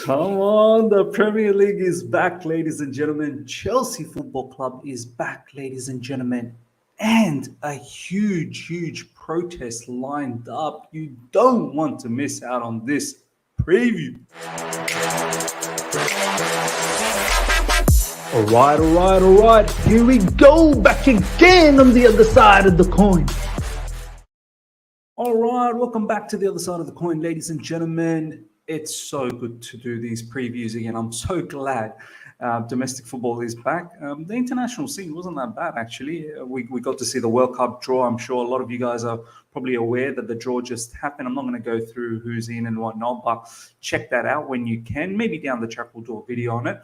Come on, the Premier League is back, ladies and gentlemen. Chelsea Football Club is back, ladies and gentlemen. And a huge protest lined up. You don't want to miss out on this preview. All right. Here we go, back again on the other side of the coin. All right, welcome back to the other side of the coin, ladies and gentlemen. It's so good to do these previews again. I'm so glad domestic football is back. The international scene wasn't that bad, actually. We got to see the World Cup draw. I'm sure a lot of you guys are probably aware that the draw just happened. I'm not going to go through who's in and whatnot, but check that out when you can. Maybe down the track we'll do a video on it.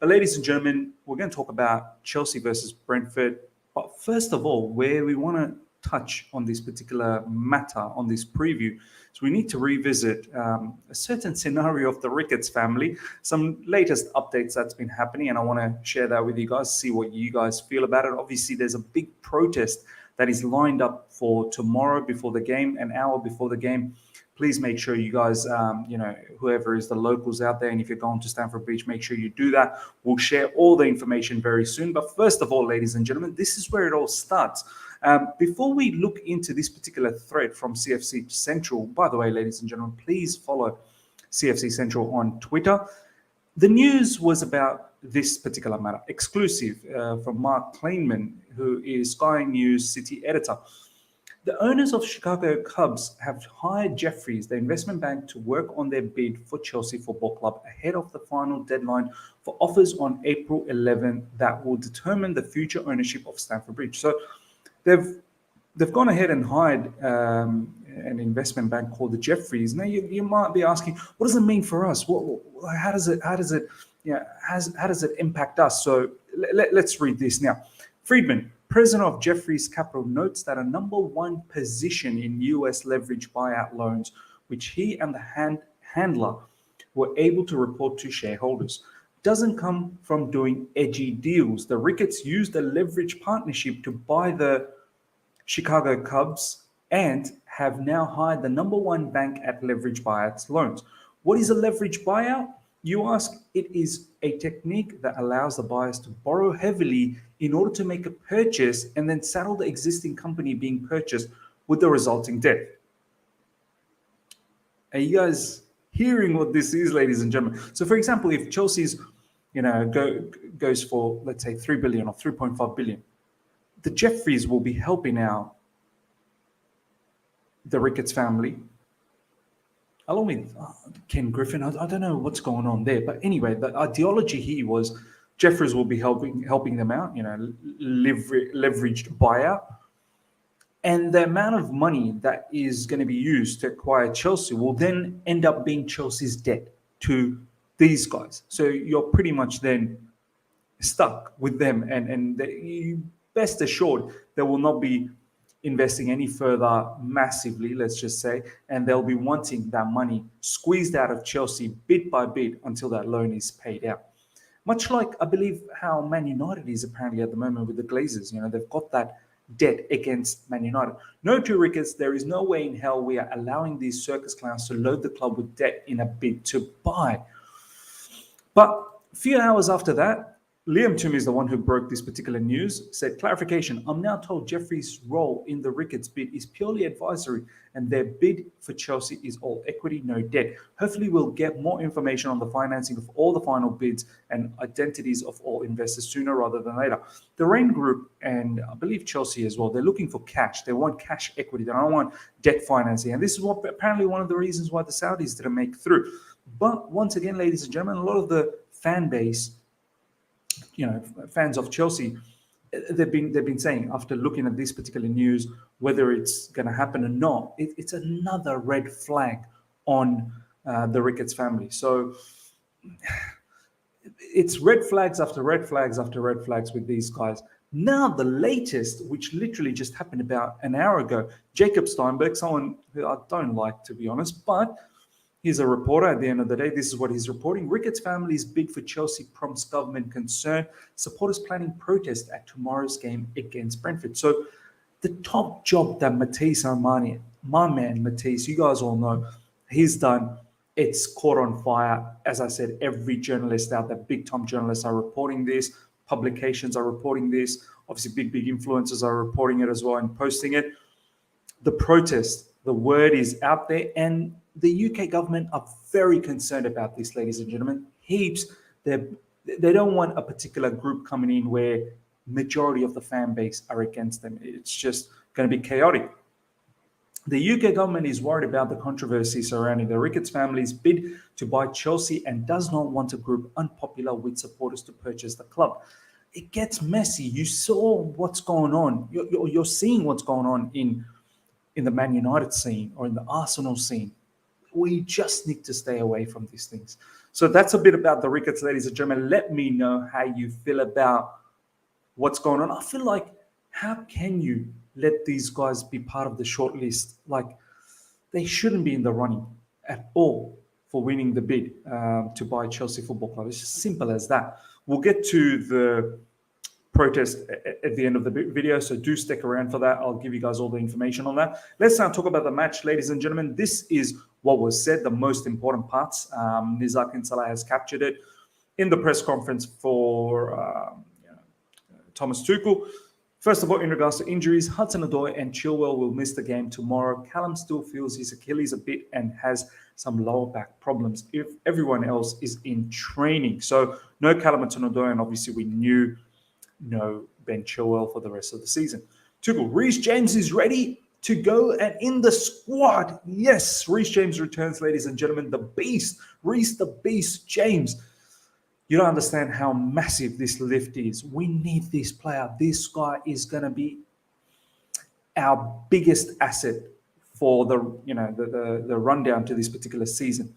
But ladies and gentlemen, we're going to talk about Chelsea versus Brentford. But first of all, where we want to touch on this particular matter, on this preview, so we need to revisit a certain scenario of the Ricketts family, some latest updates that's been happening, and I want to share that with you guys, see what you guys feel about it. Obviously, there's a big protest that is lined up for tomorrow before the game, an hour before the game. Please make sure you guys, whoever is the locals out there, and if you're going to Stamford Bridge, make sure you do that. We'll share all the information very soon. But first of all, ladies and gentlemen, this is where it all starts. Before we look into this particular thread from CFC Central, by the way, ladies and gentlemen, please follow CFC Central on Twitter. The news was about this particular matter, exclusive from Mark Kleinman, who is Sky News City editor. The owners of Chicago Cubs have hired Jefferies, the investment bank, to work on their bid for Chelsea Football Club ahead of the final deadline for offers on April 11 that will determine the future ownership of Stamford Bridge. So they've gone ahead and hired an investment bank called the Jefferies. Now you might be asking, what does it mean for us? How does it impact us? So let's read this now. Friedman, president of Jefferies Capital, notes that a number one position in U.S. leverage buyout loans, which he and the handler were able to report to shareholders, doesn't come from doing edgy deals. The Ricketts used a leverage partnership to buy the Chicago Cubs and have now hired the number one bank at leverage buyouts loans. What is a leverage buyout? You ask. It is a technique that allows the buyers to borrow heavily in order to make a purchase and then saddle the existing company being purchased with the resulting debt. Are you guys hearing what this is, ladies and gentlemen? So, for example, if Chelsea's goes for, let's say, 3 billion or 3.5 billion, the Jefferies will be helping out the Ricketts family, along with Ken Griffin. I don't know what's going on there, but anyway, the ideology here was Jefferies will be helping them out, leveraged buyout, and the amount of money that is going to be used to acquire Chelsea will then end up being Chelsea's debt to these guys. So you're pretty much then stuck with them, and you best assured they will not be investing any further massively, let's just say, and they'll be wanting that money squeezed out of Chelsea bit by bit until that loan is paid out. Much like, I believe, how Man United is apparently at the moment with the Glazers. They've got that debt against Man United. No, to Ricketts, there is no way in hell we are allowing these circus clowns to load the club with debt in a bid to buy. But a few hours after that, Liam Toomey is the one who broke this particular news, said, clarification, I'm now told Jefferies' role in the Ricketts bid is purely advisory and their bid for Chelsea is all equity, no debt. Hopefully we'll get more information on the financing of all the final bids and identities of all investors sooner rather than later. The Rain Group and I believe Chelsea as well, they're looking for cash. They want cash equity. They don't want debt financing. And this is what apparently one of the reasons why the Saudis didn't make through. But once again, ladies and gentlemen, a lot of the fan base, fans of Chelsea, they've been saying, after looking at this particular news, whether it's going to happen or not, it's another red flag on the Ricketts family. So it's red flags after red flags after red flags with these guys. Now the latest, which literally just happened about an hour ago, Jacob Steinberg, someone who I don't like, to be honest, but he's a reporter at the end of the day. This is what he's reporting. Ricketts family's bid for Chelsea prompts government concern. Supporters planning protest at tomorrow's game against Brentford. So the top job that Matisse Armani, my man Matisse, you guys all know, he's done It's caught on fire. As I said, every journalist out there, big-time journalists are reporting this. Publications are reporting this. Obviously, big influencers are reporting it as well and posting it. The protest, the word is out there, and the UK government are very concerned about this, ladies and gentlemen. Heaps. They don't want a particular group coming in where majority of the fan base are against them. It's just going to be chaotic. The UK government is worried about the controversy surrounding the Ricketts family's bid to buy Chelsea and does not want a group unpopular with supporters to purchase the club. It gets messy. You saw what's going on. You're seeing what's going on in the Man United scene or in the Arsenal scene. We just need to stay away from these things. So that's a bit about the Ricketts, ladies and gentlemen. Let me know how you feel about what's going on. I feel like, how can you let these guys be part of the shortlist? Like, they shouldn't be in the running at all for winning the bid to buy Chelsea Football Club. It's just simple as that. We'll get to the protest at the end of the video, so do stick around for that. I'll give you guys all the information on that. Let's now talk about the match, ladies and gentlemen. This is what was said, the most important parts. Nizar Kinsella has captured it in the press conference for Thomas Tuchel. First of all, in regards to injuries, Hudson-Odoi and Chilwell will miss the game tomorrow. Callum still feels his Achilles a bit and has some lower back problems. If everyone else is in training, so no Callum Hudson-Odoi, and obviously we knew no Ben Chilwell for the rest of the season. Tuchel, Reece James is ready to go and in the squad. Yes, Reece James returns, ladies and gentlemen. The beast, Reece the Beast James. You don't understand how massive this lift is. We need this player. This guy is going to be our biggest asset for the rundown to this particular season.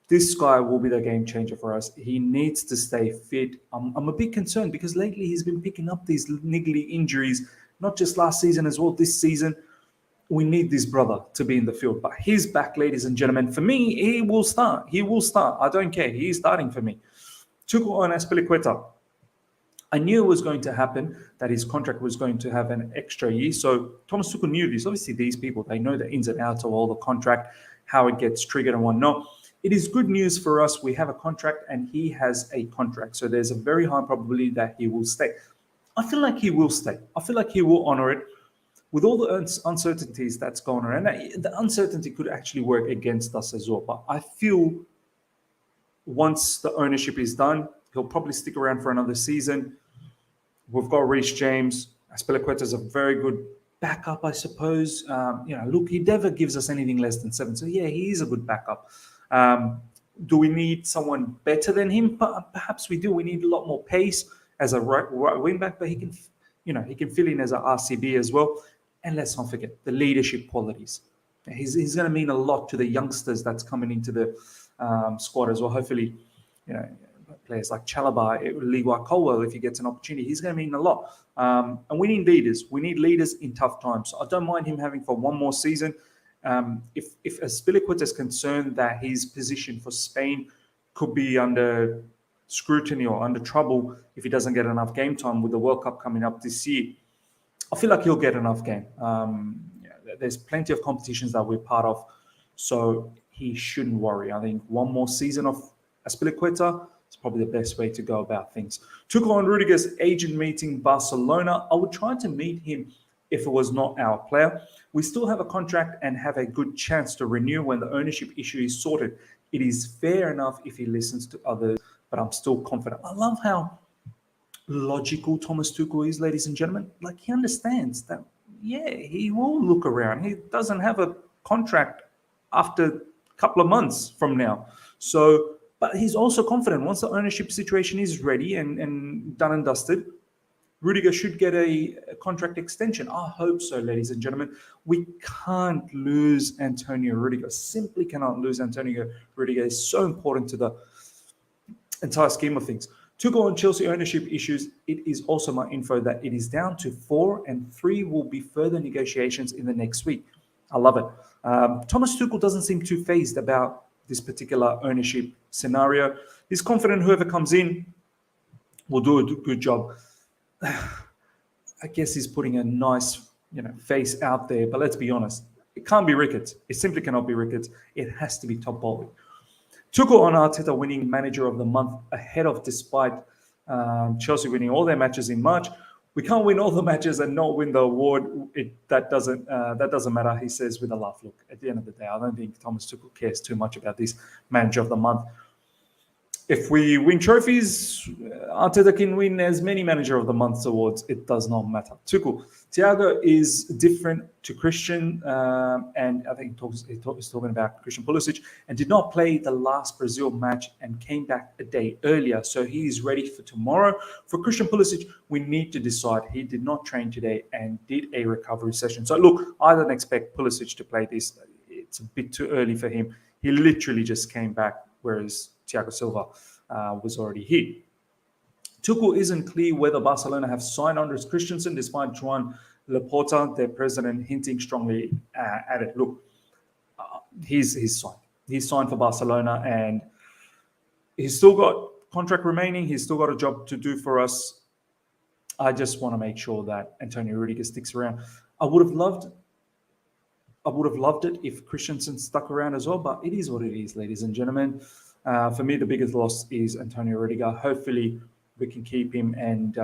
This guy will be the game changer for us. He needs to stay fit. I'm a bit concerned because lately he's been picking up these niggly injuries, not just last season as well, this season. We need this brother to be in the field. But he's back, ladies and gentlemen. For me, he will start. He will start. I don't care. He's starting for me. Tuchel on Azpilicueta. I knew it was going to happen, that his contract was going to have an extra year. So Thomas Tuchel knew this. Obviously, these people, they know the ins and outs of all the contract, how it gets triggered and whatnot. It is good news for us. We have a contract and he has a contract. So there's a very high probability that he will stay. I feel like he will stay. I feel like he will honor it with all the uncertainties that's going on. And the uncertainty could actually work against us as well. But I feel once the ownership is done, he'll probably stick around for another season. We've got Reece James. Azpilicueta is a very good backup, I suppose. Look, he never gives us anything less than 7. So yeah, he is a good backup. Do we need someone better than him? Perhaps we do. We need a lot more pace as a right wing back, but he can fill in as a RCB as well. And let's not forget the leadership qualities. He's going to mean a lot to the youngsters that's coming into the squad as well. Hopefully, players like Chalobah, Leroy Colwell, if he gets an opportunity, he's going to mean a lot. And we need leaders. We need leaders in tough times. So I don't mind him having for one more season. If Azpilicueta is concerned that his position for Spain could be under scrutiny or under trouble if he doesn't get enough game time with the World Cup coming up this year, I feel like he'll get enough game. There's plenty of competitions that we're part of, so he shouldn't worry. I think one more season of Azpilicueta is probably the best way to go about things. Tuchel and Rudiger's agent meeting Barcelona. I would try to meet him if it was not our player. We still have a contract and have a good chance to renew when the ownership issue is sorted. It is fair enough if he listens to others, but I'm still confident. I love how logical Thomas Tuchel is, ladies and gentlemen. Like, he understands that, yeah, he will look around. He doesn't have a contract after a couple of months from now. So, but he's also confident once the ownership situation is ready and done and dusted, Rudiger should get a contract extension. I hope so, ladies and gentlemen. We can't lose Antonio Rudiger. Simply cannot lose Antonio Rudiger. It's so important to the entire scheme of things. Tuchel on Chelsea ownership issues. It is also my info that it is down to 4 and 3 will be further negotiations in the next week. I love it. Thomas Tuchel doesn't seem too fazed about this particular ownership scenario. He's confident whoever comes in will do a good job. I guess he's putting a nice, face out there, but let's be honest. It can't be Ricketts. It simply cannot be Ricketts. It has to be top bowling. Tuchel and Arteta winning manager of the month ahead of, despite Chelsea winning all their matches in March. We can't win all the matches and not win the award. That doesn't matter, he says with a laugh. Look, at the end of the day, I don't think Thomas Tuchel cares too much about this manager of the month. If we win trophies, Arteta can win as many Manager of the Month awards. It does not matter. Tuchel. Thiago is different to Christian, and I think he's talking about Christian Pulisic, and did not play the last Brazil match and came back a day earlier. So he is ready for tomorrow. For Christian Pulisic, we need to decide. He did not train today and did a recovery session. So look, I don't expect Pulisic to play this. It's a bit too early for him. He literally just came back, whereas Thiago Silva was already here. Tuchel isn't clear whether Barcelona have signed Andres Christensen, despite Joan Laporta, their president, hinting strongly at it. Look, he's signed. He's signed for Barcelona, and he's still got contract remaining. He's still got a job to do for us. I just want to make sure that Antonio Rudiger sticks around. I would have loved it if Christensen stuck around as well, but it is what it is, ladies and gentlemen. For me, the biggest loss is Antonio Rudiger. Hopefully, we can keep him, and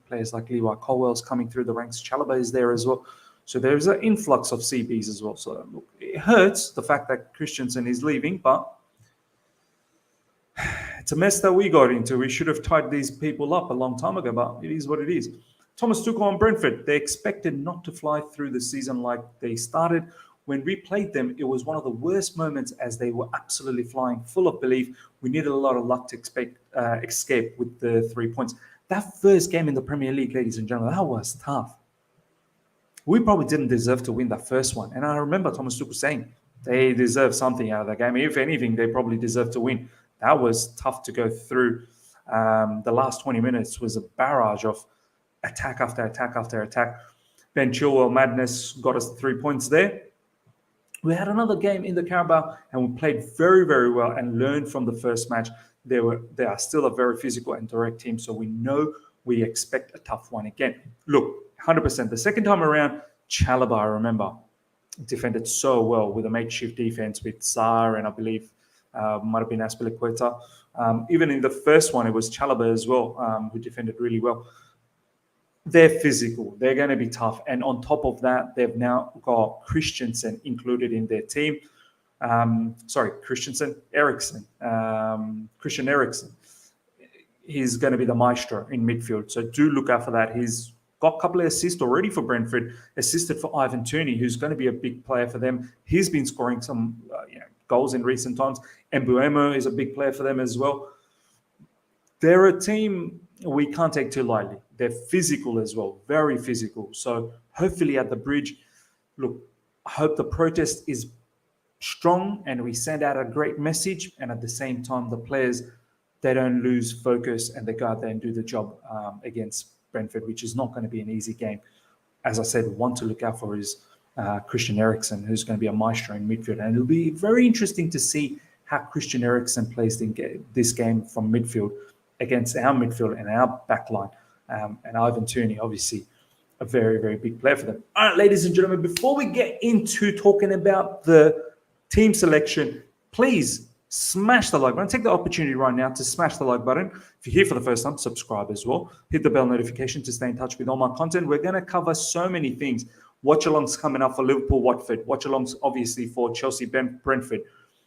players like Levi Colwell's coming through the ranks. Chalobah is there as well. So there's an influx of CBs as well. So look, it hurts, the fact that Christensen is leaving, but it's a mess that we got into. We should have tied these people up a long time ago, but it is what it is. Thomas Tuchel on Brentford. They expected not to fly through the season like they started. When we played them, it was one of the worst moments, as they were absolutely flying, full of belief. We needed a lot of luck to escape with the 3 points. That first game in the Premier League, ladies and gentlemen, that was tough. We probably didn't deserve to win that first one. And I remember Thomas Tuchel saying they deserve something out of that game. If anything, they probably deserve to win. That was tough to go through. The last 20 minutes was a barrage of attack after attack after attack. Ben Chilwell madness got us the 3 points there. We had another game in the Carabao, and we played very, very well and learned from the first match. They are still a very physical and direct team, so we know we expect a tough one again. Look, 100%. The second time around, Chalobah, I remember, defended so well with a makeshift defense with Sarr and I believe might have been Azpilicueta. Even in the first one, it was Chalobah as well, who defended really well. They're physical. They're going to be tough. And on top of that, they've now got Christensen included in their team. Christian Eriksen. He's going to be the maestro in midfield. So do look out for that. He's got a couple of assists already for Brentford, assisted for Ivan Toney, who's going to be a big player for them. He's been scoring some goals in recent times. Mbuemo is a big player for them as well. They're a team we can't take too lightly. They're physical as well, very physical. So hopefully at the bridge, look, I hope the protest is strong and we send out a great message. And at the same time, the players, they don't lose focus and they go out there and do the job against Brentford, which is not going to be an easy game. As I said, one to look out for is Christian Eriksen, who's going to be a maestro in midfield. And it'll be very interesting to see how Christian Eriksen plays this game from midfield against our midfield and our backline. And Ivan Toney, obviously, a very, very big player for them. All right, ladies and gentlemen, before we get into talking about the team selection, please smash the like button. Take the opportunity right now to smash the like button. If you're here for the first time, subscribe as well. Hit the bell notification to stay in touch with all my content. We're going to cover so many things. Watch-alongs coming up for Liverpool, Watford. Watch-alongs, obviously, for Chelsea, Brentford.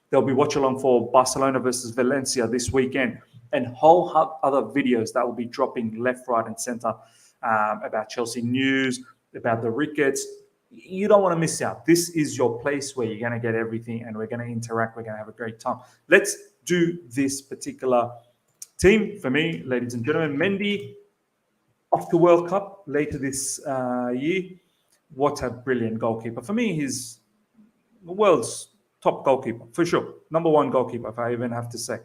There'll be watch-along for Barcelona versus Valencia this weekend. And whole other videos that will be dropping left, right, and center about Chelsea news, about the Ricketts. You don't want to miss out. This is your place where you're going to get everything, and we're going to interact. We're going to have a great time. Let's do this particular team. For me, ladies and gentlemen, Mendy off the World Cup later this year. What a brilliant goalkeeper. For me, he's the world's top goalkeeper, for sure. Number one goalkeeper, if I even have to say.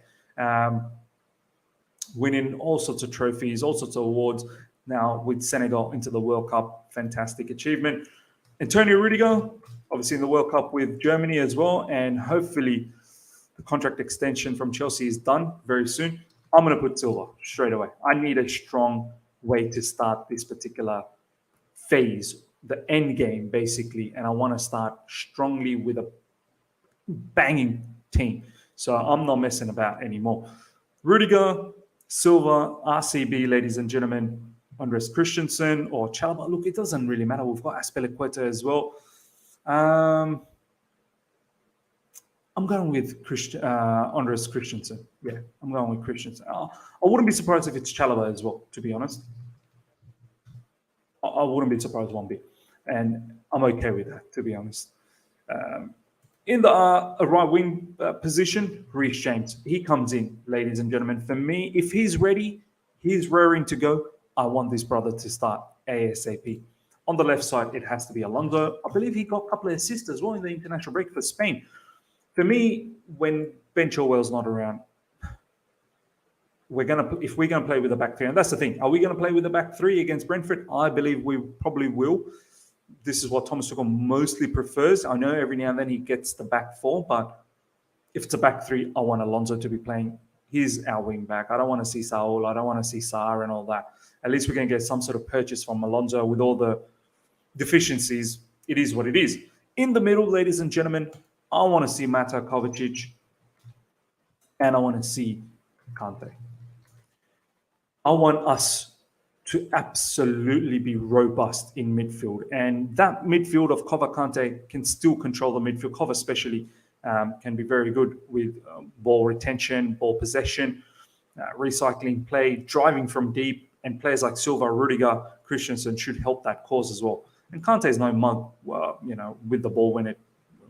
Winning all sorts of trophies, all sorts of awards. Now with Senegal into the World Cup, fantastic achievement. Antonio Rudiger, obviously in the World Cup with Germany as well, and hopefully the contract extension from Chelsea is done very soon. I'm going to put Silva straight away. I need a strong way to start this particular phase, the end game basically, and I want to start strongly with a banging team. So I'm not messing about anymore. Rudiger, Silva, RCB, ladies and gentlemen, Andres Christensen or Chalobah. Look, it doesn't really matter. We've got Azpilicueta as well. I'm going with Andres Christensen. Yeah, I'm going with Christensen. I wouldn't be surprised if it's Chalobah as well, to be honest. I wouldn't be surprised one bit. And I'm okay with that, to be honest. In the right wing position, Reece James. He comes in, ladies and gentlemen. For me, if he's ready, he's raring to go. I want this brother to start ASAP. On the left side, it has to be Alonso. I believe he got a couple of assists as well in the international break for Spain. For me, when Ben Chilwell's not around, if we're gonna play with a back three, and that's the thing, are we gonna play with a back three against Brentford? I believe we probably will. This is what Thomas Tuchel mostly prefers. I know every now and then he gets the back four, but if it's a back three, I want Alonso to be playing. He's our wing back. I don't want to see Saul. I don't want to see Sarr and all that. At least we're going to get some sort of purchase from Alonso with all the deficiencies. It is what it is. In the middle, ladies and gentlemen, I want to see Mata Kovacic and I want to see Kante. I want us to absolutely be robust in midfield. And that midfield of Kova Kante can still control the midfield. Kova especially can be very good with ball retention, ball possession, recycling play, driving from deep, and players like Silva, Rudiger, Christensen should help that cause as well. And Kante is no mug, with the ball when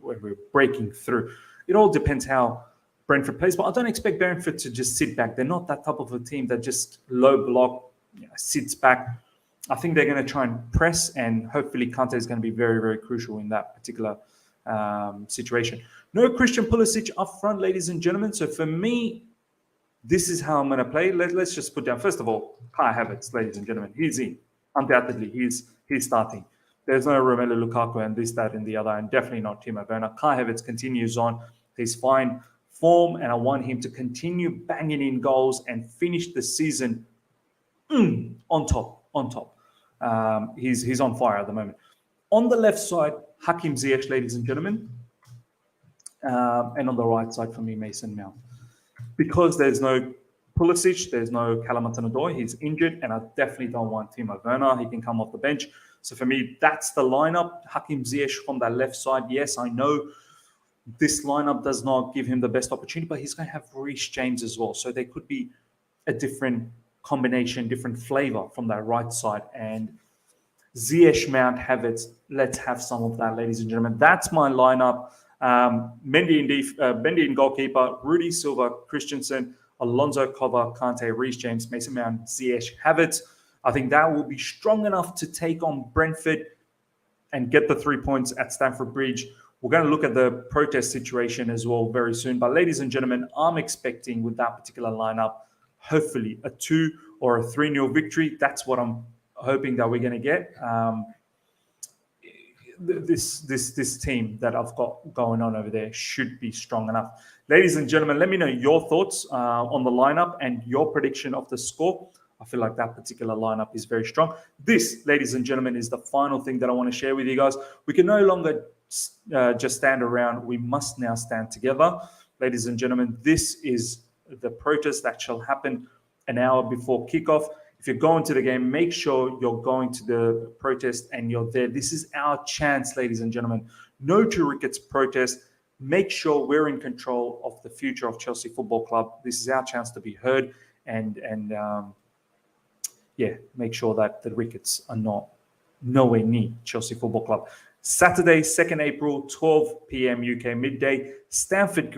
we're breaking through. It all depends how Brentford plays, but I don't expect Brentford to just sit back. They're not that type of a team that just low block, sits back. I think they're going to try and press, and hopefully Kante is going to be very, very crucial in that particular situation. No Christian Pulisic up front, ladies and gentlemen. So for me, this is how I'm going to play. Let's just put down, first of all, Kai Havertz, ladies and gentlemen. He's in. Undoubtedly, he's starting. There's no Romelu Lukaku and this, that, and the other, and definitely not Timo Werner. Kai Havertz continues on his fine form, and I want him to continue banging in goals and finish the season on top. He's on fire at the moment. On the left side, Hakim Ziyech, ladies and gentlemen. And on the right side for me, Mason Mount. Because there's no Pulisic, there's no Callum Hudson-Odoi, he's injured, and I definitely don't want Timo Werner. He can come off the bench. So for me, that's the lineup. Hakim Ziyech from that left side. Yes, I know this lineup does not give him the best opportunity, but he's going to have Reece James as well. So there could be a different combination, different flavor from that right side. And Ziyech, Mount, Havertz, let's have some of that, ladies and gentlemen. That's my lineup. Mendy in goalkeeper, Rudy, Silva, Christensen, Alonso, Kova, Kante, Reece James, Mason Mount, Ziyech, Havertz. I think that will be strong enough to take on Brentford and get the 3 points at Stamford Bridge. We're going to look at the protest situation as well very soon. But ladies and gentlemen, I'm expecting with that particular lineup, hopefully a 2 or a 3-0 victory. That's what I'm hoping that we're going to get. This team that I've got going on over there should be strong enough. Ladies and gentlemen, let me know your thoughts on the lineup and your prediction of the score. I feel like that particular lineup is very strong. This, ladies and gentlemen, is the final thing that I want to share with you guys. We can no longer just stand around. We must now stand together. Ladies and gentlemen, this is the protest that shall happen an hour before kickoff. If you're going to the game, make sure you're going to the protest and you're there. This is our chance, ladies and gentlemen. No to Ricketts protest. Make sure we're in control of the future of Chelsea Football Club. This is our chance to be heard and make sure that the Ricketts are nowhere near Chelsea Football Club. Saturday, 2nd April, 12 p.m. UK midday, Stamford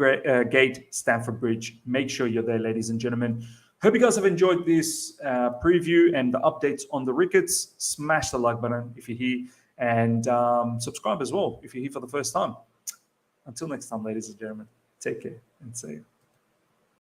Gate, Stamford Bridge. Make sure you're there, ladies and gentlemen. Hope you guys have enjoyed this preview and the updates on the Ricketts. Smash the like button if you're here and subscribe as well if you're here for the first time. Until next time, ladies and gentlemen, take care and see you.